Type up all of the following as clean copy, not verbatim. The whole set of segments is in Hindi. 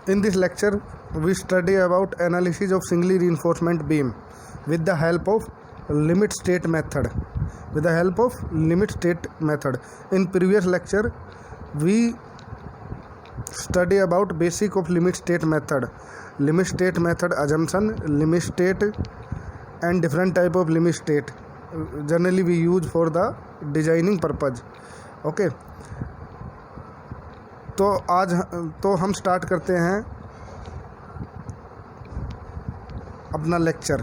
In this lecture, we study about analysis of singly reinforcement beam with the help of limit state method. In previous lecture, we study about basic of limit state method assumption, limit state, and different type of limit state. Generally, we use for the designing purpose. Okay. तो हम स्टार्ट करते हैं अपना लेक्चर.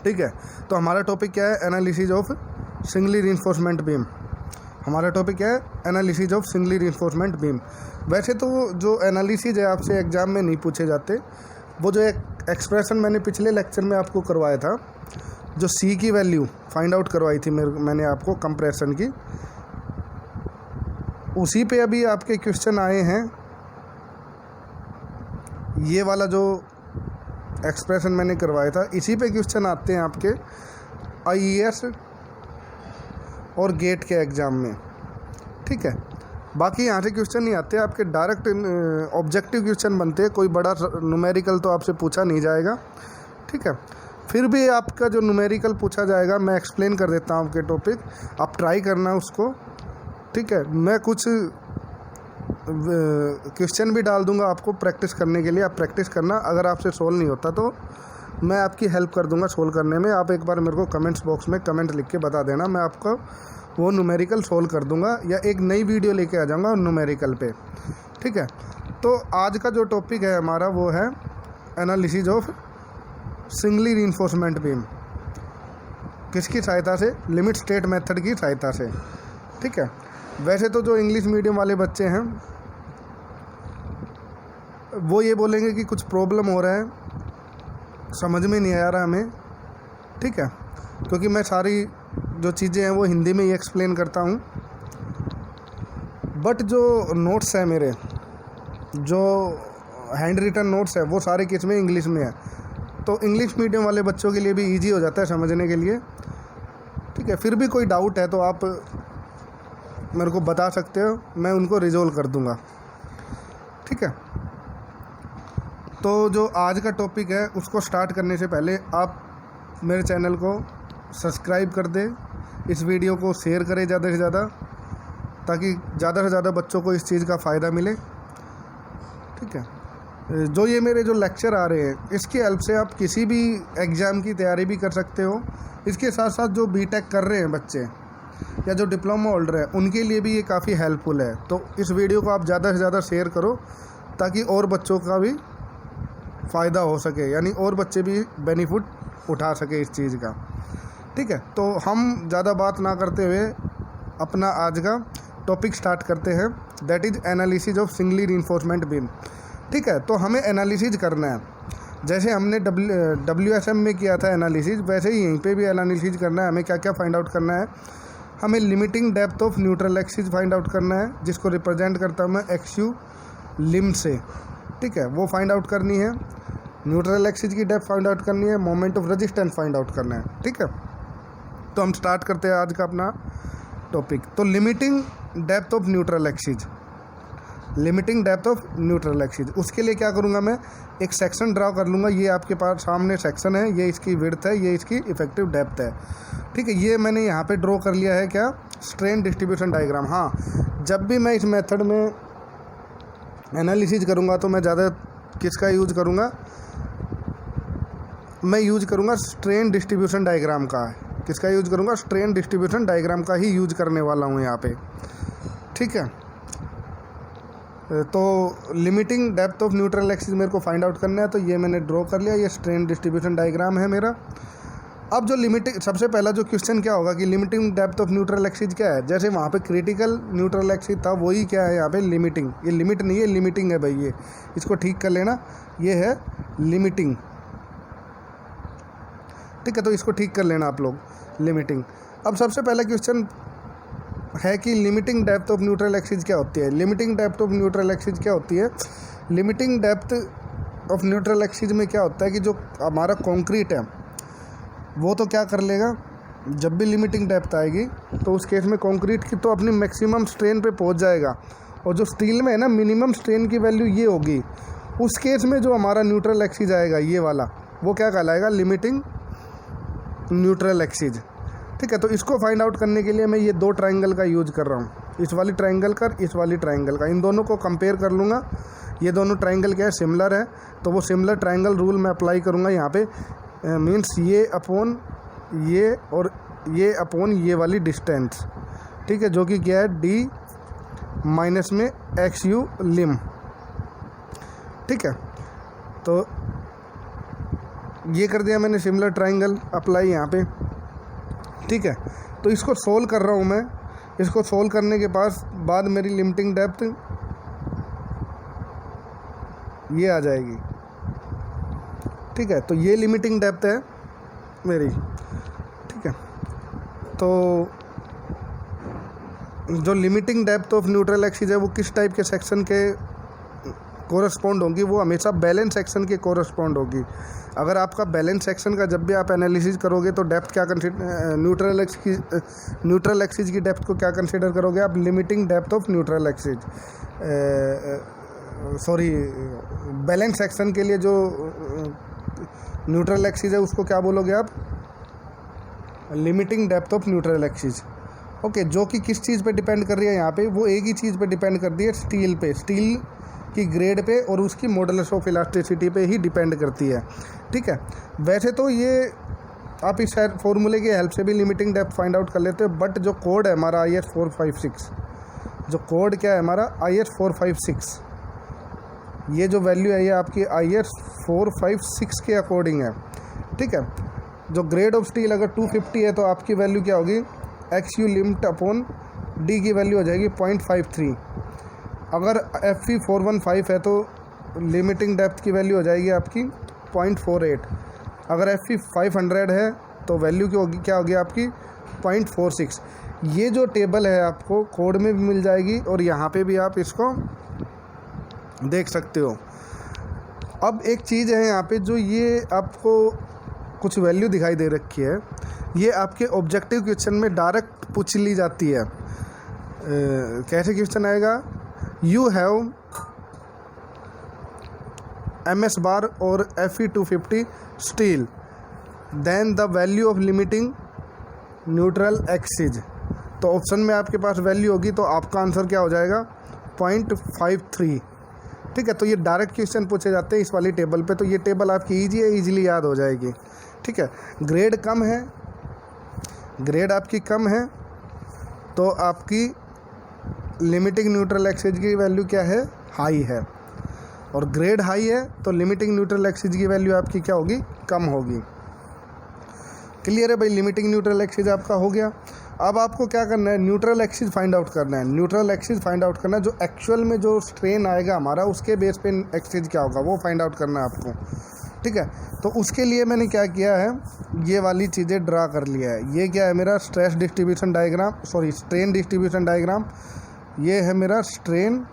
ठीक है. तो हमारा टॉपिक क्या है? Analysis of singly reinforcement beam. वैसे तो जो एनालिसिस है आपसे एग्ज़ाम में नहीं पूछे जाते. वो जो एक एक्सप्रेशन मैंने पिछले लेक्चर में आपको करवाया था, जो सी की वैल्यू फाइंड आउट करवाई थी मैंने आपको कंप्रेशन की, उसी पे अभी आपके क्वेश्चन आए हैं. ये वाला जो एक्सप्रेशन मैंने करवाया था, इसी पे क्वेश्चन आते हैं आपके आईएएस और गेट के एग्ज़ाम में. ठीक है. बाकी यहाँ से क्वेश्चन नहीं आते आपके, डायरेक्ट ऑब्जेक्टिव क्वेश्चन बनते हैं. कोई बड़ा न्यूमेरिकल तो आपसे पूछा नहीं जाएगा. ठीक है. फिर भी आपका जो न्यूमेरिकल पूछा जाएगा, मैं एक्सप्लेन कर देता हूँ आपके टॉपिक, आप ट्राई करना उसको. ठीक है. मैं कुछ क्वेश्चन भी डाल दूंगा आपको प्रैक्टिस करने के लिए. आप प्रैक्टिस करना. अगर आपसे सोल्व नहीं होता तो मैं आपकी हेल्प कर दूंगा सोल्व करने में. आप एक बार मेरे को कमेंट्स बॉक्स में कमेंट लिख के बता देना, मैं आपको वो न्यूमेरिकल सोल्व कर दूंगा, या एक नई वीडियो लेके आ जाऊंगा न्यूमेरिकल पे. ठीक है. तो आज का जो टॉपिक है हमारा वो है analysis of singly reinforcement beam. किसकी सहायता से? लिमिट स्टेट मेथड की सहायता से. ठीक है. वैसे तो जो इंग्लिश मीडियम वाले बच्चे हैं वो ये बोलेंगे कि कुछ प्रॉब्लम हो रहा है, समझ में नहीं आ रहा हमें. ठीक है. क्योंकि मैं सारी जो चीज़ें हैं वो हिंदी में ही एक्सप्लेन करता हूँ, बट जो नोट्स है मेरे, जो हैंड रिटन नोट्स है, वो सारे किस में? इंग्लिश में है. तो इंग्लिश मीडियम वाले बच्चों के लिए भी ईजी हो जाता है समझने के लिए. ठीक है. फिर भी कोई डाउट है तो आप मेरे को बता सकते हो, मैं उनको रिजोल्व कर दूंगा. ठीक है. तो जो आज का टॉपिक है उसको स्टार्ट करने से पहले आप मेरे चैनल को सब्सक्राइब कर दें, इस वीडियो को शेयर करें ज़्यादा से ज़्यादा, ताकि ज़्यादा से ज़्यादा बच्चों को इस चीज़ का फ़ायदा मिले. ठीक है. जो ये मेरे जो लेक्चर आ रहे हैं, इसकी हेल्प से आप किसी भी एग्ज़ाम की तैयारी भी कर सकते हो. इसके साथ साथ जो बीटेक कर रहे हैं बच्चे या जो डिप्लोमा होल्डर है, उनके लिए भी ये काफ़ी हेल्पफुल है. तो इस वीडियो को आप ज़्यादा से ज़्यादा शेयर करो, ताकि और बच्चों का भी फ़ायदा हो सके, यानी और बच्चे भी बेनिफिट उठा सके इस चीज़ का. ठीक है. तो हम ज़्यादा बात ना करते हुए अपना आज का टॉपिक स्टार्ट करते हैं, that is analysis of singly reinforcement beam. ठीक है. तो हमें एनालिसिस करना है. जैसे हमने WSM में किया था एनालिसिस, वैसे ही यहीं पे भी एनालिसिस करना है. हमें क्या क्या फाइंड आउट करना है? हमें limiting depth of neutral axis find out करना है, जिसको रिप्रेजेंट करता हूँ मैं XU लिम से. ठीक है. वो फाइंड आउट करनी है. न्यूट्रल एक्सिस की डेप्थ फाइंड आउट करनी है. Moment of resistance find out करना है. ठीक है. तो हम स्टार्ट करते हैं आज का अपना टॉपिक. तो limiting depth of neutral axis, उसके लिए क्या करूँगा? मैं एक सेक्शन ड्रा कर लूँगा. ये आपके पास सामने सेक्शन है, ये इसकी विड्थ है, ये इसकी इफेक्टिव डेप्थ है. ठीक है. ये मैंने यहाँ पे ड्रॉ कर लिया है. क्या? Strain distribution diagram. हाँ, जब भी मैं इस मेथड में एनालिसिस करूँगा तो मैं ज़्यादा किसका यूज़ करूँगा? मैं यूज़ करूँगा स्ट्रेन डिस्ट्रीब्यूशन डायग्राम का. किसका यूज़ करूँगा? स्ट्रेन डिस्ट्रीब्यूशन डायग्राम का ही यूज़ करने वाला हूँ यहाँ पे. ठीक है. तो limiting depth of neutral axis मेरे को फाइंड आउट करना है, तो ये मैंने ड्रॉ कर लिया. ये स्ट्रेन डिस्ट्रीब्यूशन डायग्राम है मेरा. अब जो लिमिटिंग, सबसे पहला जो क्वेश्चन क्या होगा कि limiting depth of neutral axis क्या है? जैसे वहाँ पे क्रिटिकल न्यूट्रल एक्सिस था, वही क्या है यहाँ पे? लिमिटिंग. ये लिमिट नहीं है, लिमिटिंग है भाई. ये इसको ठीक कर लेना, ये है लिमिटिंग. ठीक है. तो इसको ठीक कर लेना आप लोग, लिमिटिंग. अब सबसे पहला क्वेश्चन है कि limiting depth of neutral axis क्या होती है? Limiting depth of neutral axis क्या होती है? Limiting depth of neutral axis में क्या होता है कि जो हमारा कंक्रीट है वो तो क्या कर लेगा, जब भी लिमिटिंग डेप्थ आएगी तो उस केस में कंक्रीट की तो अपनी मैक्सिमम स्ट्रेन पे पहुंच जाएगा, और जो स्टील में है ना मिनिमम स्ट्रेन की वैल्यू ये होगी, उस केस में जो हमारा न्यूट्रल एक्सिस आएगा ये वाला, वो क्या कहलाएगा, लिमिटिंग न्यूट्रल एक्सिस। ठीक है, तो इसको फाइंड आउट करने के लिए मैं ये दो ट्राइंगल का यूज कर रहा हूँ, इस वाली ट्राइंगल का, इस वाली ट्राइंगल का, इन दोनों को कंपेयर कर लूँगा। ये दोनों ट्राइंगल क्या है, सिमिलर है, तो वो सिमिलर ट्राइंगल रूल मैं अप्लाई करूँगा यहाँ पे। मीन्स ये अपॉन ये और ये अपॉन ये वाली डिस्टेंस, ठीक है, जो कि क्या है डी माइनस में एक्स यू लिम। ठीक है, तो ये कर दिया मैंने, सिमिलर ट्राइंगल अप्लाई यहाँ पे। ठीक है, तो इसको सोल्व कर रहा हूँ मैं। इसको सोल्व करने के बाद मेरी लिमिटिंग डेप्थ ये आ जाएगी। ठीक है, तो ये लिमिटिंग डेप्थ है मेरी। ठीक है, तो जो limiting depth of neutral axis है वो किस टाइप के सेक्शन के कोरस्पॉन्ड होगी, वो हमेशा बैलेंस सेक्शन के कोरस्पॉन्ड होगी। अगर आपका बैलेंस सेक्शन का जब भी आप एनालिसिस करोगे तो डेप्थ क्या न्यूट्रल एक्सिस की डेप्थ को क्या कंसीडर करोगे आप, limiting depth of neutral axis, sorry balance section के लिए जो न्यूट्रल एक्सिस है उसको क्या बोलोगे आप, limiting depth of neutral axis. Okay, जो कि किस चीज़ पे डिपेंड कर रही है यहाँ पे, वो एक ही चीज़ पे डिपेंड करती है, स्टील पे, स्टील की ग्रेड पे और उसकी मॉडुलस ऑफ इलास्टिसिटी पे ही डिपेंड करती है। ठीक है, वैसे तो ये आप इस फॉर्मूले की हेल्प से भी लिमिटिंग डेप्थ फाइंड आउट कर लेते हो, बट जो कोड है हमारा IS 456, जो कोड क्या है हमारा IS 456, ये जो वैल्यू है ये आपकी IS 456 के अकॉर्डिंग है। ठीक है, जो ग्रेड ऑफ स्टील अगर 250 है तो आपकी वैल्यू क्या होगी, x you limit upon D की वैल्यू हो जाएगी 0.53। अगर FE 415 है तो लिमिटिंग डेप्थ की वैल्यू हो जाएगी आपकी 0.48। अगर FE 500 है तो वैल्यू क्या होगी आपकी 0.46। ये जो टेबल है आपको कोड में भी मिल जाएगी और यहाँ पे भी आप इसको देख सकते हो। अब एक चीज़ है यहाँ पे, जो ये आपको कुछ वैल्यू दिखाई दे रखी है, ये आपके ऑब्जेक्टिव क्वेश्चन में डायरेक्ट पूछ ली जाती है। कैसे क्वेश्चन आएगा, यू हैव MS बार और FE 250 steel, then the value of limiting neutral axis. तो ऑप्शन में आपके पास वैल्यू होगी तो आपका आंसर क्या हो जाएगा, 0.53। ठीक है, तो ये डायरेक्ट क्वेश्चन पूछे जाते हैं इस वाली टेबल पे, तो ये टेबल आपकी ईजिली याद हो जाएगी। ठीक है, ग्रेड कम है, ग्रेड आपकी कम है तो आपकी लिमिटिंग न्यूट्रल एक्सिस की वैल्यू क्या है, हाई है, और ग्रेड हाई है तो लिमिटिंग न्यूट्रल एक्सिस की वैल्यू आपकी क्या होगी, कम होगी। क्लियर है भाई, लिमिटिंग न्यूट्रल एक्सिस आपका हो गया। अब आपको क्या करना है, न्यूट्रल एक्सिस फाइंड आउट करना है। न्यूट्रल एक्सिस फाइंड आउट करना है, जो एक्चुअल में जो स्ट्रेन आएगा हमारा उसके बेस पे एक्सिस क्या होगा वो फाइंड आउट करना है आपको। ठीक है, तो उसके लिए मैंने क्या किया है, ये वाली चीज़ें ड्रा कर लिया है। ये क्या है मेरा stress distribution diagram, sorry strain distribution diagram. ये है मेरा स्ट्रेन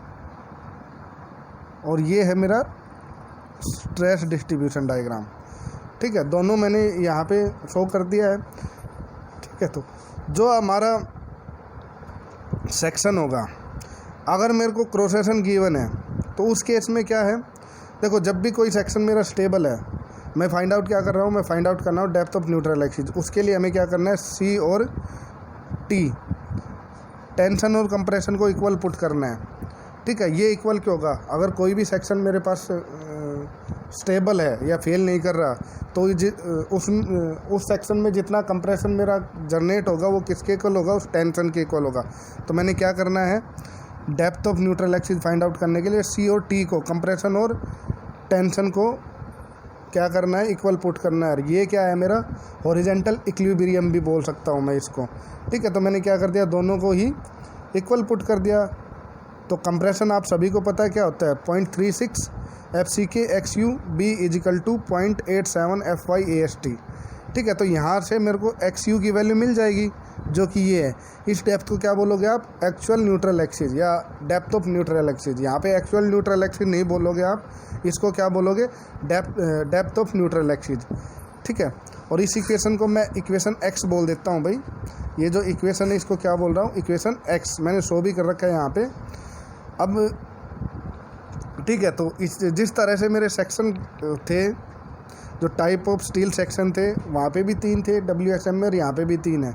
और ये है मेरा स्ट्रेस डिस्ट्रीब्यूशन डायग्राम। ठीक है, दोनों मैंने यहाँ पे शो कर दिया है। ठीक है, तो जो हमारा सेक्शन होगा, अगर मेरे को क्रॉस सेक्शन गिवन है तो उस केस में क्या है, देखो जब भी कोई सेक्शन मेरा स्टेबल है, मैं फाइंड आउट क्या कर रहा हूँ, मैं फाइंड आउट करना हूँ डेप्थ ऑफ न्यूट्रल एक्सिस। उसके लिए हमें क्या करना है, C और T, टेंशन और कंप्रेशन को इक्वल पुट करना है। ठीक है, ये इक्वल क्यों होगा, अगर कोई भी सेक्शन मेरे पास स्टेबल है या फेल नहीं कर रहा तो उस सेक्शन में जितना कंप्रेशन मेरा जनरेट होगा वो किसके इक्वल होगा, उस टेंशन के इक्वल होगा। तो मैंने क्या करना है, depth of neutral axis find out करने के लिए C और T को, कंप्रेशन और टेंशन को क्या करना है, इक्वल पुट करना है। ये क्या है मेरा हॉरिजॉन्टल इक्विलिब्रियम भी बोल सकता हूँ मैं इसको। ठीक है, तो मैंने क्या कर दिया, दोनों को ही इक्वल पुट कर दिया। तो कंप्रेशन आप सभी को पता है क्या होता है, 0.36 FCK XU B = 0.87 FY AST। ठीक है, तो यहाँ से मेरे को XU की वैल्यू मिल जाएगी जो कि ये है। इस डेप्थ को क्या बोलोगे आप, एक्चुअल न्यूट्रल एक्सिस या डेप्थ ऑफ न्यूट्रल एक्सिस। यहाँ पे एक्चुअल न्यूट्रल एक्सिस नहीं बोलोगे आप, इसको क्या बोलोगे, डेप्थ ऑफ न्यूट्रल एक्सिस। ठीक है, और इस इक्वेशन को मैं इक्वेशन X बोल देता हूँ भाई। ये जो इक्वेशन है इसको क्या बोल रहा हूँ, इक्वेशन X। मैंने शो भी कर रखा है यहाँ पे। अब ठीक है। तो इस जिस तरह से मेरे सेक्शन थे, जो टाइप ऑफ स्टील सेक्शन थे, वहाँ पे भी 3 थे WSM में और यहाँ पे भी 3 है।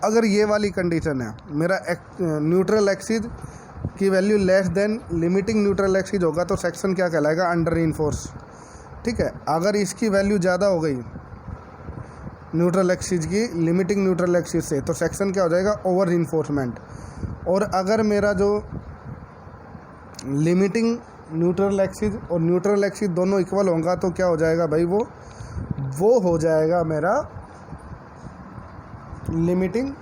अगर ये वाली कंडीशन है, मेरा न्यूट्रल एक्सिस की value less than limiting neutral axis होगा तो सेक्शन क्या कहलाएगा? Under reinforce. ठीक है। अगर इसकी वैल्यू ज़्यादा हो गई न्यूट्रल एक्सिस की लिमिटिंग न्यूट्रल एक्सिस से तो सेक्शन क्या हो जाएगा? Over reinforcement. और अगर मेरा जो लिमिटिंग न्यूट्रल एक्सिस और न्यूट्रल एक्सिस दोनों इक्वल होगा तो क्या हो जाएगा भाई? वो हो जाएगा मेरा लिमिटिंग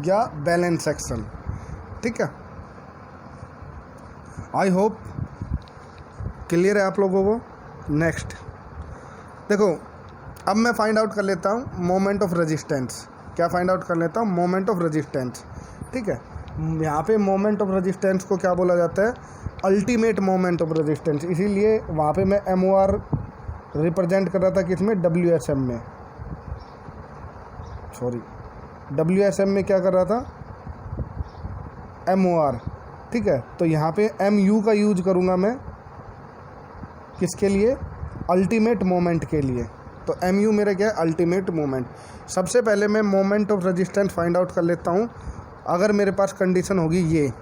या बैलेंस सेक्शन। ठीक है। आई होप क्लियर है आप लोगों को। नेक्स्ट देखो, अब मैं फाइंड आउट कर लेता हूँ मोमेंट ऑफ रेजिस्टेंस। क्या फाइंड आउट कर लेता हूँ? Moment of resistance. ठीक है। यहाँ पे मोमेंट ऑफ रेजिस्टेंस को क्या बोला जाता है? Ultimate moment of resistance. इसीलिए वहाँ पे मैं MOR रिप्रेजेंट कर रहा था किसमें? WSM में। सॉरी, WSM में क्या कर रहा था? MOR। ठीक है। तो यहाँ पे MU का यूज करूँगा मैं किसके लिए? अल्टीमेट मोमेंट के लिए। तो MU मेरा क्या है? Ultimate moment. सबसे पहले मैं moment of resistance find out कर लेता हूँ। अगर मेरे पास कंडीशन होगी ये,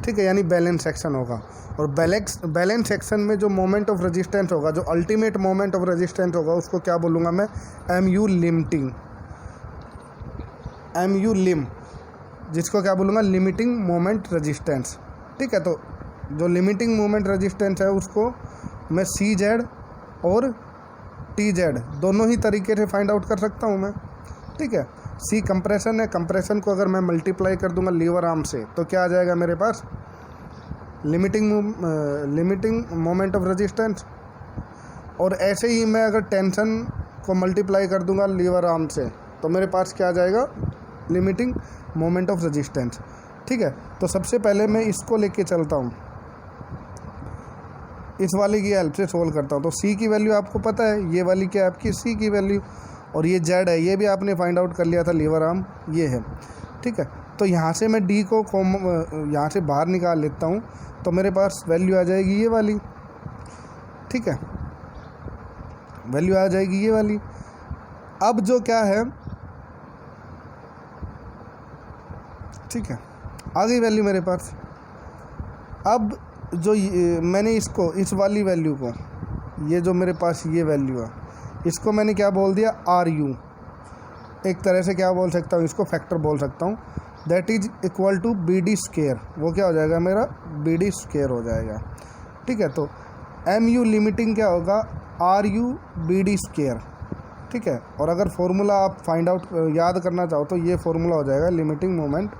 ठीक है, यानी बैलेंस सेक्शन होगा, और बैलेंस सेक्शन में जो मोमेंट ऑफ रेजिस्टेंस होगा, जो अल्टीमेट मोमेंट ऑफ रेजिस्टेंस होगा, उसको क्या बोलूँगा मैं? MU limiting. MU लिम, जिसको क्या बोलूँगा? Limiting moment resistance. ठीक है। तो जो लिमिटिंग मोमेंट रेजिस्टेंस है उसको मैं CZ और TZ दोनों ही तरीके से फाइंड आउट कर सकता हूँ मैं। ठीक है। C कंप्रेशन है, कंप्रेशन को अगर मैं मल्टीप्लाई कर दूंगा लीवर आर्म से तो क्या आ जाएगा मेरे पास? Limiting moment of resistance. और ऐसे ही मैं अगर टेंशन को मल्टीप्लाई कर दूंगा लीवर आर्म से तो मेरे पास क्या आ जाएगा? Limiting moment of resistance. ठीक है। तो सबसे पहले मैं इसको लेके चलता हूँ, इस वाली की हेल्प से सोल्व करता हूँ। तो C की वैल्यू आपको पता है, ये वाली क्या है आपकी? C की वैल्यू। और ये Z है, ये भी आपने फाइंड आउट कर लिया था, लीवर आर्म ये है। ठीक है। तो यहाँ से मैं D को यहाँ से बाहर निकाल लेता हूँ तो मेरे पास वैल्यू आ जाएगी ये वाली। ठीक है। वैल्यू आ जाएगी ये वाली। अब जो क्या है, ठीक है, आ गई वैल्यू मेरे पास। अब जो मैंने इसको, इस वाली वैल्यू को, ये जो मेरे पास ये वैल्यू है, इसको मैंने क्या बोल दिया? RU। एक तरह से क्या बोल सकता हूँ? इसको फैक्टर बोल सकता हूँ। That is equal to BD square. वो क्या हो जाएगा मेरा? BD स्क्वायर हो जाएगा। ठीक है। तो MU लिमिटिंग क्या होगा? RU BD square. ठीक है। और अगर फॉर्मूला आप फाइंड आउट याद करना चाहो तो ये फॉर्मूला हो जाएगा लिमिटिंग मोमेंट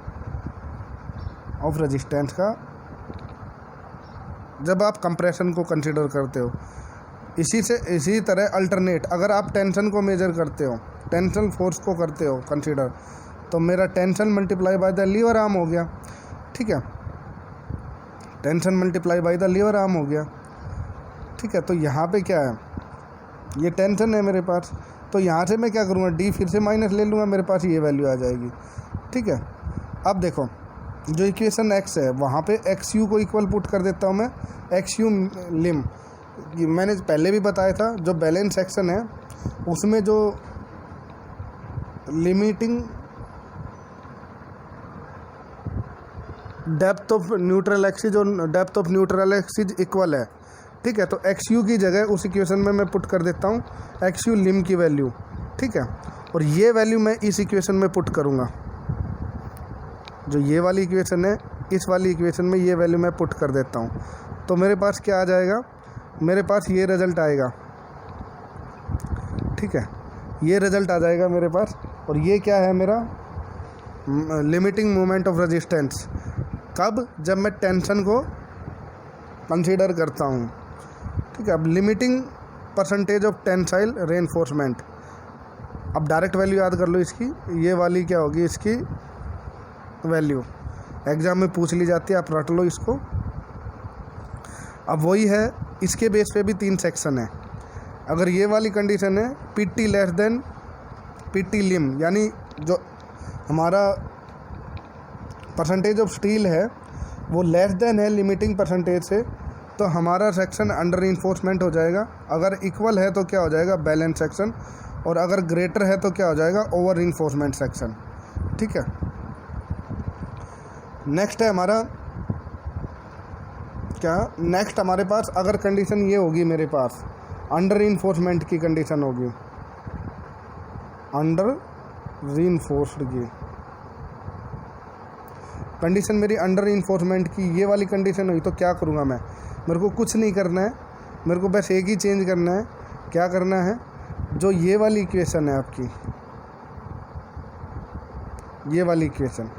ऑफ रेजिस्टेंस का, जब आप कंप्रेशन को कंसिडर करते हो। इसी तरह अल्टरनेट, अगर आप टेंशन को मेजर करते हो, टेंशन फोर्स को करते हो कंसिडर, तो मेरा tension multiply by the lever arm हो गया। ठीक है। Tension multiply by the lever arm हो गया। ठीक है। तो यहाँ पे क्या है? ये टेंशन है मेरे पास, तो यहाँ से मैं क्या करूँगा? D फिर से माइनस ले लूँगा, मेरे पास ये वैल्यू आ जाएगी। ठीक है। अब देखो, जो इक्वेशन X है वहाँ पे XU को इक्वल पुट कर देता हूँ मैं, XU लिम। मैंने पहले भी बताया था, जो बैलेंस सेक्शन है उसमें जो limiting depth of neutral axis और depth of neutral axis equal है। ठीक है। तो XU की जगह उस इक्वेशन में मैं पुट कर देता हूँ XU लिम की वैल्यू। ठीक है। और ये वैल्यू मैं इस इक्वेशन में पुट करूँगा, जो ये वाली इक्वेशन है, इस वाली इक्वेशन में ये वैल्यू मैं पुट कर देता हूँ। तो मेरे पास क्या आ जाएगा? मेरे पास ये रिज़ल्ट आएगा। ठीक है। ये रिज़ल्ट आ जाएगा मेरे पास। और ये क्या है मेरा? Limiting moment of resistance. कब? जब मैं टेंशन को कंसीडर करता हूँ। ठीक है। अब limiting percentage of tensile reinforcement. अब डायरेक्ट वैल्यू याद कर लो इसकी, ये वाली क्या होगी? इसकी वैल्यू एग्ज़ाम में पूछ ली जाती है, आप रट लो इसको। अब वही है, इसके बेस पे भी 3 सेक्शन है। अगर ये वाली कंडीशन है PT लेस देन PT लिम, यानी जो हमारा परसेंटेज ऑफ स्टील है वो लेस देन है लिमिटिंग परसेंटेज से, तो हमारा सेक्शन अंडर रीइंफोर्समेंट हो जाएगा। अगर इक्वल है तो क्या हो जाएगा, बैलेंस सेक्शन, और अगर ग्रेटर है तो क्या हो जाएगा, ओवर रीइंफोर्समेंट सेक्शन। ठीक है, नेक्स्ट है हमारा क्या, नेक्स्ट हमारे पास अगर कंडीशन ये होगी, मेरे पास अंडर रीइंफोर्समेंट की कंडीशन होगी, अंडर रीइंफोर्स्ड की कंडीशन मेरी अंडर रीइंफोर्समेंट की ये वाली कंडीशन हुई, तो क्या करूँगा मैं, मेरे को कुछ नहीं करना है, मेरे को बस एक ही चेंज करना है। क्या करना है, जो ये वाली इक्वेशन है आपकी, ये वाली इक्वेशन,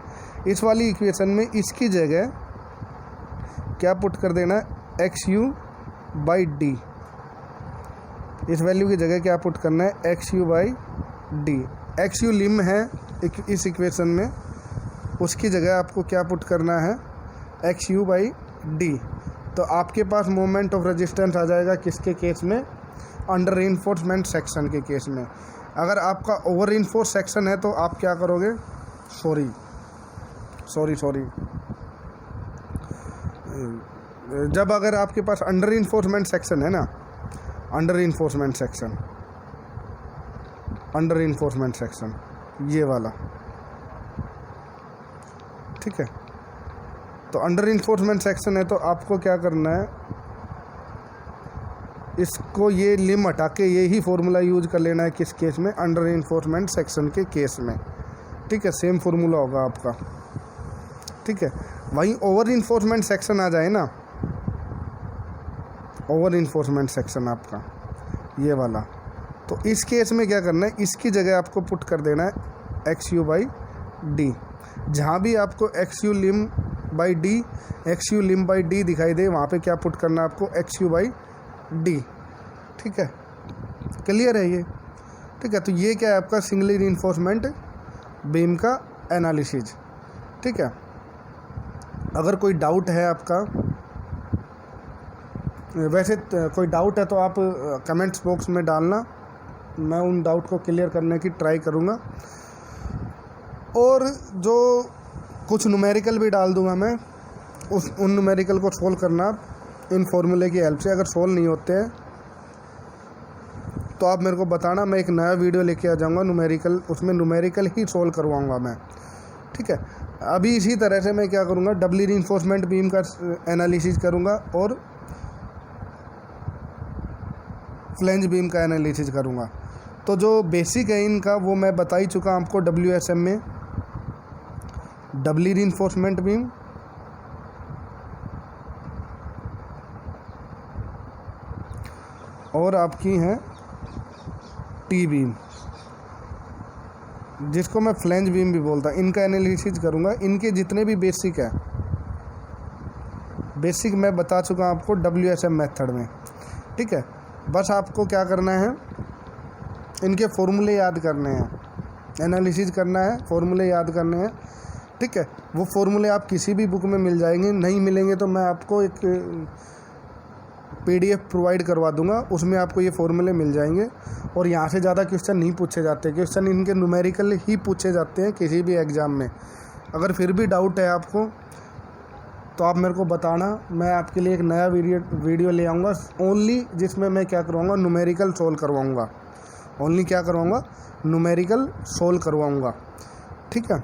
इस वाली इक्वेशन में इसकी जगह क्या पुट कर देना है, XU/D। इस वैल्यू की जगह क्या पुट करना है, XU/D। XU लिम है इस इक्वेशन में, उसकी जगह आपको क्या पुट करना है, XU/D। तो आपके पास मोमेंट ऑफ रेजिस्टेंस आ जाएगा किसके केस में, अंडर रीइंफोर्समेंट सेक्शन के केस में। अगर आपका ओवर रीइंफोर्स सेक्शन है तो आप क्या करोगे, सॉरी जब अगर आपके पास अंडर रीइंफोर्समेंट सेक्शन है ना, अंडर रीइंफोर्समेंट सेक्शन ये वाला, ठीक है, तो अंडर रीइंफोर्समेंट सेक्शन है तो आपको क्या करना है, इसको ये लिम हटा के यही फॉर्मूला यूज कर लेना है किस केस में, अंडर रीइंफोर्समेंट सेक्शन के केस में। ठीक है, सेम फॉर्मूला होगा आपका। ठीक है, वहीं ओवर रीइंफोर्समेंट सेक्शन आ जाए ना, ओवर रीइंफोर्समेंट सेक्शन आपका ये वाला, तो इस केस में क्या करना है, इसकी जगह आपको पुट कर देना है XU/D। जहाँ भी आपको XU लिम बाई डी दिखाई दे, वहाँ पे क्या पुट करना है आपको, XU/D। ठीक है, क्लियर है ये। ठीक है, तो ये क्या है आपका सिंगली रीइंफोर्समेंट बीम का एनालिसिस। ठीक है, अगर कोई डाउट है आपका, वैसे कोई डाउट है तो आप कमेंट्स बॉक्स में डालना, मैं उन डाउट को क्लियर करने की ट्राई करूँगा, और जो कुछ न्यूमेरिकल भी डाल दूँगा मैं, उन न्यूमेरिकल को सोल्व करना इन फॉर्मूले की हेल्प से। अगर सोल्व नहीं होते हैं तो आप मेरे को बताना, मैं एक नया वीडियो लेके आ जाऊँगा न्यूमेरिकल, उसमें न्यूमेरिकल ही सोल्व करवाऊँगा मैं। ठीक है, अभी इसी तरह से मैं क्या करूँगा, डबली रीइंफोर्समेंट बीम का एनालिसिस करूँगा और फ्लैंज बीम का एनालिसिस करूँगा। तो जो बेसिक है इनका वो मैं बता ही चुका आपको WSM में, डबली रीइंफोर्समेंट बीम, और आपकी है टी बीम, जिसको मैं फ्लैंज बीम भी बोलता, इनका एनालिसिस करूँगा। इनके जितने भी बेसिक है, बेसिक मैं बता चुका आपको WSM मेथड में। ठीक है, बस आपको क्या करना है, इनके फॉर्मूले याद करने हैं, एनालिसिस करना है, फॉर्मूले याद करने हैं। ठीक है, वो फॉर्मूले आप किसी भी बुक में मिल जाएंगे, नहीं मिलेंगे तो मैं आपको एक PDF प्रोवाइड करवा दूंगा, उसमें आपको ये फॉर्मूले मिल जाएंगे। और यहाँ से ज़्यादा क्वेश्चन नहीं पूछे जाते, क्वेश्चन इनके न्यूमेरिकल ही पूछे जाते हैं किसी भी एग्ज़ाम में। अगर फिर भी डाउट है आपको तो आप मेरे को बताना, मैं आपके लिए एक नया वीडियो ले आऊँगा ओनली, जिसमें मैं क्या करवाऊँगा, न्यूमेरिकल सोल्व करवाऊँगा। ओनली क्या करवाऊँगा, न्यूमेरिकल सोल्व करवाऊँगा। ठीक है।